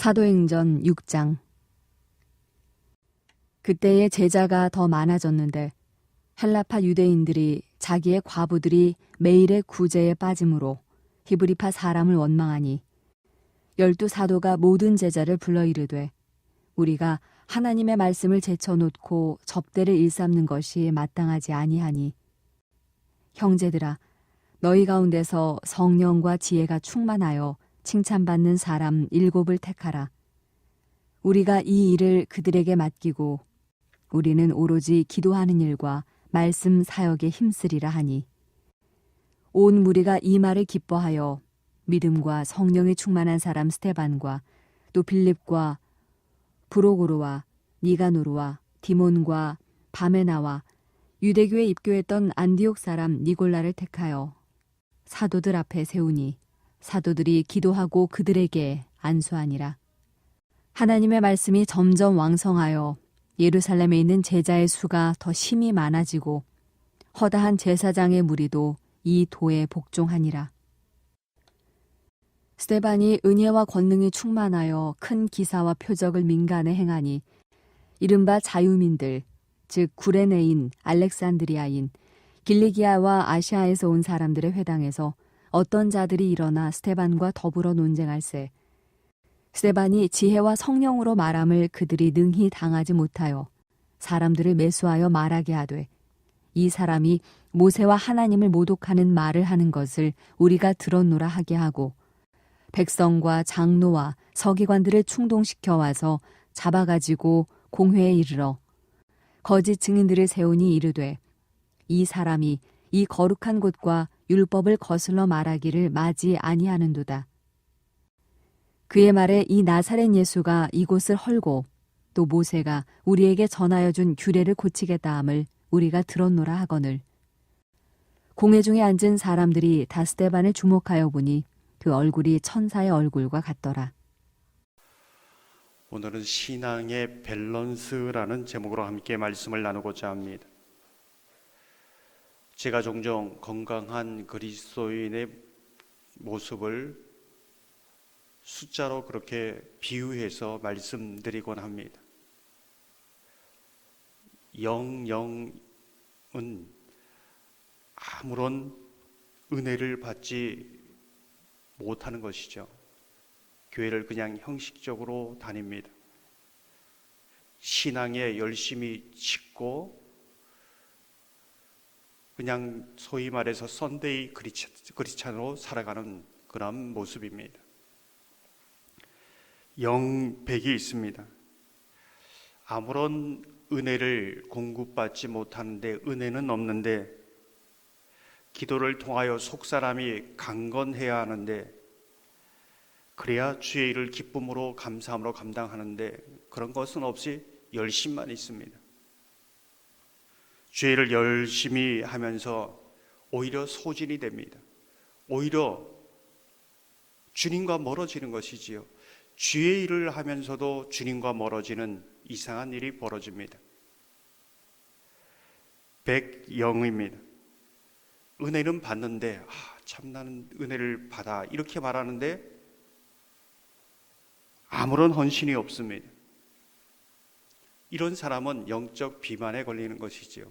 사도행전 6장. 그때의 제자가 더 많아졌는데 헬라파 유대인들이 자기의 과부들이 매일의 구제에 빠짐으로 히브리파 사람을 원망하니 12 사도가 모든 제자를 불러 이르되 우리가 하나님의 말씀을 제쳐놓고 접대를 일삼는 것이 마땅하지 아니하니 형제들아 너희 가운데서 성령과 지혜가 충만하여 칭찬받는 사람 7을 택하라. 우리가 이 일을 그들에게 맡기고 우리는 오로지 기도하는 일과 말씀 사역에 힘쓰리라 하니 온 무리가 이 말을 기뻐하여 믿음과 성령이 충만한 사람 스데반과 또 빌립과 브로고로와 니가노르와 디몬과 바메나와 유대교에 입교했던 안디옥 사람 니골라를 택하여 사도들 앞에 세우니 사도들이 기도하고 그들에게 안수하니라. 하나님의 말씀이 점점 왕성하여 예루살렘에 있는 제자의 수가 더 심히 많아지고 허다한 제사장의 무리도 이 도에 복종하니라. 스데반이 은혜와 권능이 충만하여 큰 기사와 표적을 민간에 행하니 이른바 자유민들 즉 구레네인, 알렉산드리아인, 길리기아와 아시아에서 온 사람들의 회당에서 어떤 자들이 일어나 스데반과 더불어 논쟁할세 스데반이 지혜와 성령으로 말함을 그들이 능히 당하지 못하여 사람들을 매수하여 말하게 하되 이 사람이 모세와 하나님을 모독하는 말을 하는 것을 우리가 들었노라 하게 하고 백성과 장로와 서기관들을 충동시켜 와서 잡아가지고 공회에 이르러 거짓 증인들을 세우니 이르되 이 사람이 이 거룩한 곳과 율법을 거슬러 말하기를 마지 아니하는도다. 그의 말에 이 나사렛 예수가 이곳을 헐고 또 모세가 우리에게 전하여 준 규례를 고치겠다 함을 우리가 들었노라 하거늘 공회 중에 앉은 사람들이 다 스데반을 주목하여 보니 그 얼굴이 천사의 얼굴과 같더라. 오늘은 신앙의 밸런스라는 제목으로 함께 말씀을 나누고자 합니다. 제가 종종 건강한 그리스도인의 모습을 숫자로 그렇게 비유해서 말씀드리곤 합니다. 영은 아무런 은혜를 받지 못하는 것이죠. 교회를 그냥 형식적으로 다닙니다. 신앙에 열심히 짓고 그냥 소위 말해서 선데이 크리스찬으로 살아가는 그런 모습입니다. 영백이 있습니다. 아무런 은혜를 공급받지 못하는데 은혜는 없는데 기도를 통하여 속사람이 강건해야 하는데 그래야 주의 일을 기쁨으로 감사함으로 감당하는데 그런 것은 없이 열심만 있습니다. 주의 일을 열심히 하면서 오히려 소진이 됩니다. 오히려 주님과 멀어지는 것이지요. 주의 일을 하면서도 주님과 멀어지는 이상한 일이 벌어집니다. 백영입니다. 은혜는 받는데 참 나는 은혜를 받아 이렇게 말하는데 아무런 헌신이 없습니다. 이런 사람은 영적 비만에 걸리는 것이지요.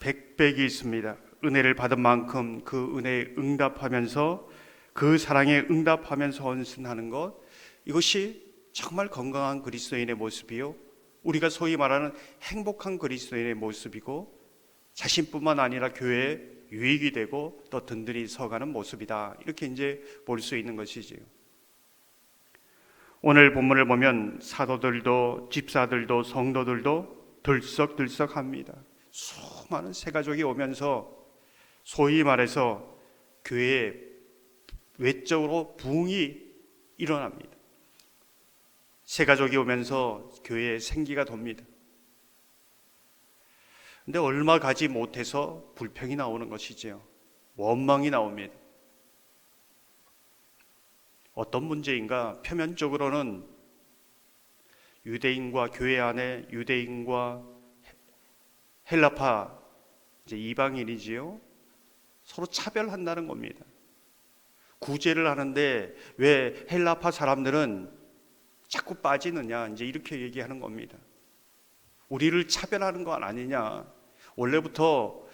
백백이 있습니다. 은혜를 받은 만큼 그 은혜에 응답하면서 그 사랑에 응답하면서 헌신하는 것, 이것이 정말 건강한 그리스도인의 모습이요, 우리가 소위 말하는 행복한 그리스도인의 모습이고 자신뿐만 아니라 교회에 유익이 되고 또 든든히 서가는 모습이다, 이렇게 이제 볼 수 있는 것이지요. 오늘 본문을 보면 사도들도 집사들도 성도들도 들썩들썩합니다. 수많은 새가족이 오면서 소위 말해서 교회에 외적으로 부흥이 일어납니다. 새가족이 오면서 교회에 생기가 돕니다. 근데 얼마 가지 못해서 불평이 나오는 것이지요. 원망이 나옵니다. 어떤 문제인가? 표면적으로는 유대인과 교회 안에 유대인과 헬라파, 이제 이방인이지요, 서로 차별한다는 겁니다. 구제를 하는데 왜 헬라파 사람들은 자꾸 빠지느냐, 이제 이렇게 얘기하는 겁니다. 우리를 차별하는 건 아니냐, 원래부터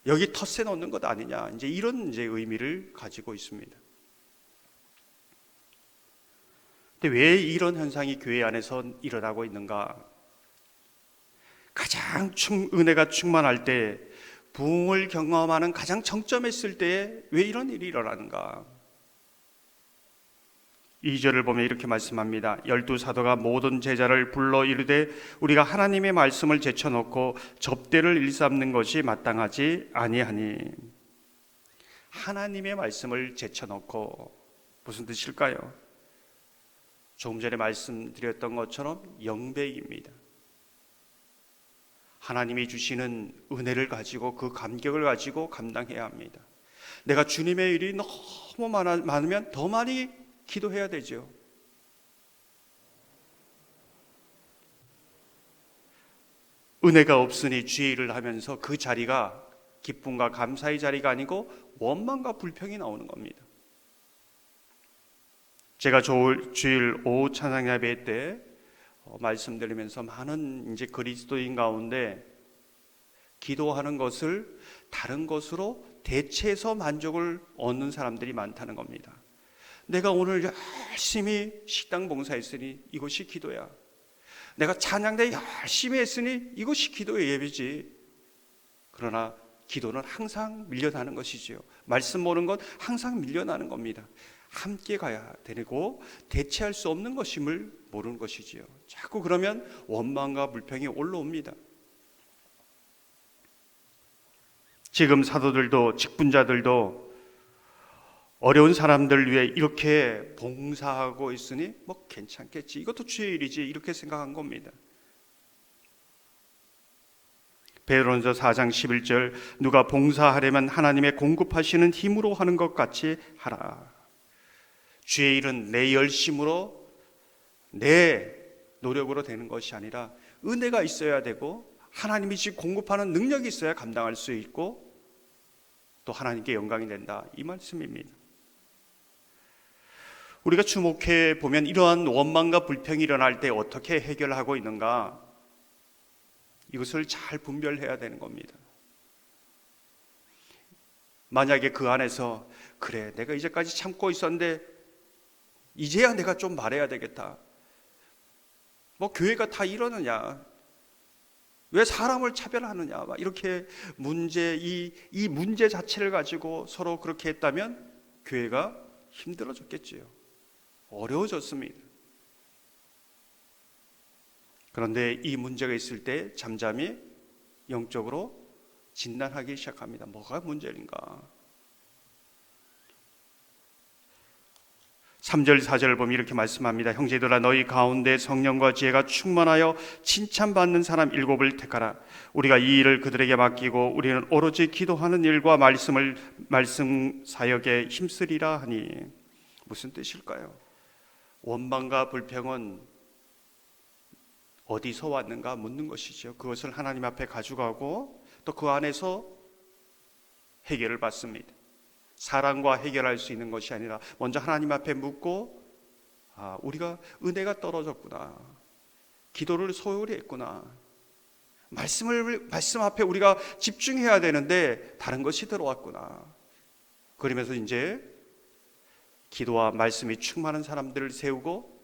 여기 텃세 놓는 것 아니냐, 이제 이런 이제 의미를 가지고 있습니다. 근데 왜 이런 현상이 교회 안에서 일어나고 있는가? 가장 은혜가 충만할 때, 부흥을 경험하는 가장 정점에 있을 때에 왜 이런 일이 일어나는가? 2절을 보면 이렇게 말씀합니다. 12사도가 모든 제자를 불러 이르되 우리가 하나님의 말씀을 제쳐놓고 접대를 일삼는 것이 마땅하지 아니하니. 하나님의 말씀을 제쳐놓고, 무슨 뜻일까요? 조금 전에 말씀드렸던 것처럼 영배입니다. 하나님이 주시는 은혜를 가지고 그 감격을 가지고 감당해야 합니다. 내가 주님의 일이 너무 많으면 더 많이 기도해야 되죠. 은혜가 없으니 주의 일을 하면서 그 자리가 기쁨과 감사의 자리가 아니고 원망과 불평이 나오는 겁니다. 제가 주일 오후 찬양 예배 때 말씀드리면서 많은 이제 그리스도인 가운데 기도하는 것을 다른 것으로 대체해서 만족을 얻는 사람들이 많다는 겁니다. 내가 오늘 열심히 식당 봉사했으니 이것이 기도야. 내가 찬양대 열심히 했으니 이것이 기도의 예배지. 그러나 기도는 항상 밀려나는 것이지요. 말씀 모르는 건 항상 밀려나는 겁니다. 함께 가야 되고 대체할 수 없는 것임을 모르는 것이지요. 자꾸 그러면 원망과 불평이 올라옵니다. 지금 사도들도 직분자들도 어려운 사람들 위해 이렇게 봉사하고 있으니 뭐 괜찮겠지, 이것도 주의 일이지, 이렇게 생각한 겁니다. 베드로전서 4장 11절, 누가 봉사하려면 하나님의 공급하시는 힘으로 하는 것 같이 하라. 주의 일은 내 열심으로 내 노력으로 되는 것이 아니라 은혜가 있어야 되고 하나님이 지금 공급하는 능력이 있어야 감당할 수 있고 또 하나님께 영광이 된다, 이 말씀입니다. 우리가 주목해 보면 이러한 원망과 불평이 일어날 때 어떻게 해결하고 있는가, 이것을 잘 분별해야 되는 겁니다. 만약에 그 안에서 그래, 내가 이제까지 참고 있었는데 이제야 내가 좀 말해야 되겠다, 뭐 교회가 다 이러느냐, 왜 사람을 차별하느냐, 막 이렇게 이 문제 자체를 가지고 서로 그렇게 했다면 교회가 힘들어졌겠지요. 어려워졌습니다. 그런데 이 문제가 있을 때 잠잠히 영적으로 진단하기 시작합니다. 뭐가 문제인가? 3절 4절을 보면 이렇게 말씀합니다. 형제들아, 너희 가운데 성령과 지혜가 충만하여 칭찬받는 사람 7을 택하라. 우리가 이 일을 그들에게 맡기고 우리는 오로지 기도하는 일과 말씀 사역에 힘쓰리라 하니. 무슨 뜻일까요? 원망과 불평은 어디서 왔는가 묻는 것이죠. 그것을 하나님 앞에 가져가고 또 그 안에서 해결을 받습니다. 사랑과 해결할 수 있는 것이 아니라 먼저 하나님 앞에 묻고, 우리가 은혜가 떨어졌구나, 기도를 소홀히 했구나, 말씀 앞에 우리가 집중해야 되는데 다른 것이 들어왔구나. 그러면서 이제 기도와 말씀이 충만한 사람들을 세우고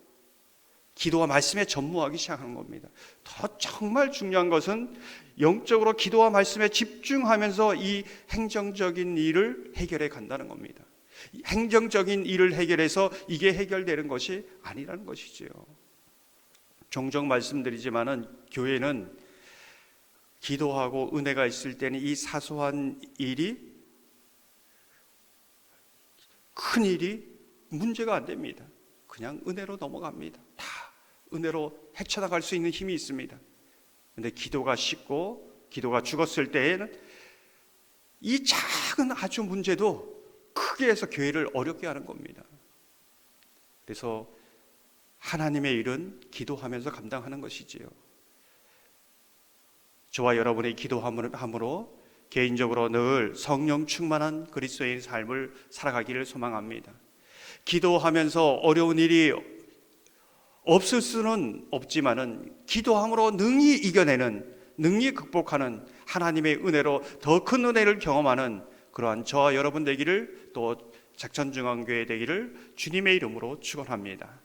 기도와 말씀에 전무하기 시작하는 겁니다. 더 정말 중요한 것은 영적으로 기도와 말씀에 집중하면서 이 행정적인 일을 해결해 간다는 겁니다. 행정적인 일을 해결해서 이게 해결되는 것이 아니라는 것이지요. 종종 말씀드리지만은 교회는 기도하고 은혜가 있을 때는 이 사소한 일이, 큰 일이 문제가 안 됩니다. 그냥 은혜로 넘어갑니다. 다 은혜로 헤쳐나갈 수 있는 힘이 있습니다. 그런데 기도가 식고 기도가 죽었을 때에는 이 작은 아주 문제도 크게 해서 교회를 어렵게 하는 겁니다. 그래서 하나님의 일은 기도하면서 감당하는 것이지요. 저와 여러분의 기도함으로 개인적으로 늘 성령 충만한 그리스도인 삶을 살아가기를 소망합니다. 기도하면서 어려운 일이 없을 수는 없지만은 기도함으로 능히 이겨내는, 능히 극복하는 하나님의 은혜로 더 큰 은혜를 경험하는 그러한 저와 여러분 되기를, 또 작천중앙교회 되기를 주님의 이름으로 축원합니다.